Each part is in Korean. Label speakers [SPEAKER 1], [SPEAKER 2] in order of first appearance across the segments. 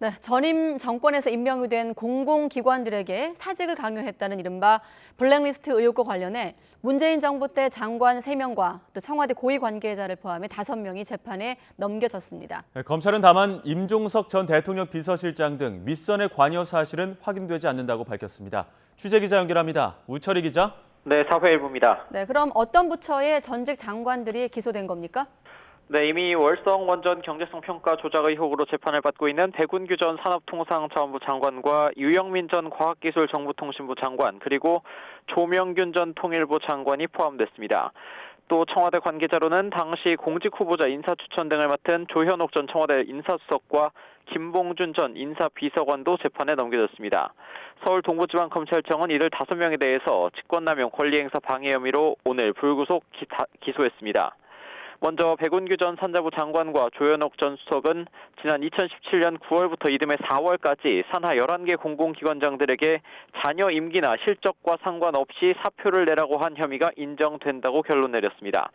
[SPEAKER 1] 네, 전임 정권에서 임명이 된 공공기관들에게 사직을 강요했다는 이른바 블랙리스트 의혹과 관련해 문재인 정부 때 장관 3명과 또 청와대 고위 관계자를 포함해 5명이 재판에 넘겨졌습니다.
[SPEAKER 2] 검찰은 다만 임종석 전 대통령 비서실장 등 밑선의 관여 사실은 확인되지 않는다고 밝혔습니다. 취재기자 연결합니다. 우철희 기자.
[SPEAKER 3] 네, 사회일부입니다.
[SPEAKER 1] 네, 그럼 어떤 부처의 전직 장관들이 기소된 겁니까?
[SPEAKER 3] 네, 이미 월성 원전 경제성 평가 조작 의혹으로 재판을 받고 있는 백운규 전 산업통상자원부 장관과 유영민 전 과학기술정보통신부 장관, 그리고 조명균 전 통일부 장관이 포함됐습니다. 또 청와대 관계자로는 당시 공직 후보자 인사추천 등을 맡은 조현옥 전 청와대 인사수석과 김봉준 전 인사비서관도 재판에 넘겨졌습니다. 서울 동부지방검찰청은 이들 5명에 대해서 직권남용 권리행사 방해 혐의로 오늘 불구속 기소했습니다. 먼저 백운규 전 산자부 장관과 조현옥 전 수석은 지난 2017년 9월부터 이듬해 4월까지 산하 11개 공공기관장들에게 자녀 임기나 실적과 상관없이 사표를 내라고 한 혐의가 인정된다고 결론 내렸습니다.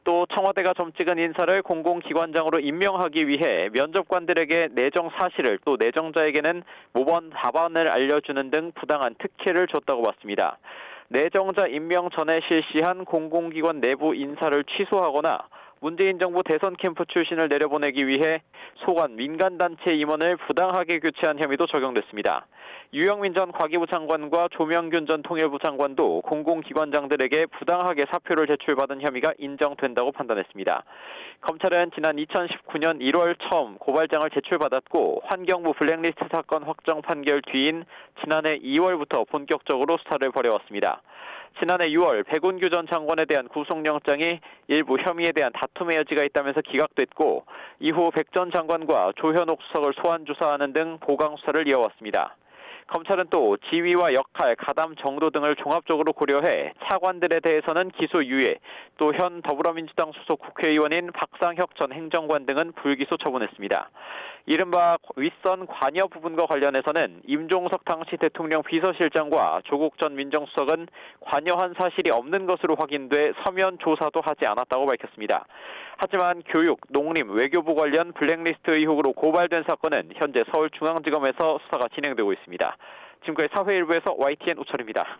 [SPEAKER 3] 또 청와대가 점 찍은 인사를 공공기관장으로 임명하기 위해 면접관들에게 내정 사실을, 또 내정자에게는 모번 답안을 알려주는 등 부당한 특혜를 줬다고 봤습니다. 내정자 임명 전에 실시한 공공기관 내부 인사를 취소하거나 문재인 정부 대선 캠프 출신을 내려보내기 위해 소관 민간단체 임원을 부당하게 교체한 혐의도 적용됐습니다. 유영민 전 과기부 장관과 조명균 전 통일부 장관도 공공기관장들에게 부당하게 사표를 제출받은 혐의가 인정된다고 판단했습니다. 검찰은 지난 2019년 1월 처음 고발장을 제출받았고 환경부 블랙리스트 사건 확정 판결 뒤인 지난해 2월부터 본격적으로 수사를 벌여왔습니다. 지난해 6월 백운규 전 장관에 대한 구속영장이 일부 혐의에 대한 다툼의 여지가 있다면서 기각됐고, 이후 백 전 장관과 조현옥 수석을 소환 조사하는 등 보강 수사를 이어왔습니다. 검찰은 또 지위와 역할, 가담 정도 등을 종합적으로 고려해 차관들에 대해서는 기소 유예, 또 현 더불어민주당 소속 국회의원인 박상혁 전 행정관 등은 불기소 처분했습니다. 이른바 윗선 관여 부분과 관련해서는 임종석 당시 대통령 비서실장과 조국 전 민정수석은 관여한 사실이 없는 것으로 확인돼 서면 조사도 하지 않았다고 밝혔습니다. 하지만 교육, 농림, 외교부 관련 블랙리스트 의혹으로 고발된 사건은 현재 서울중앙지검에서 수사가 진행되고 있습니다. 지금까지 사회일부에서 YTN 우철입니다.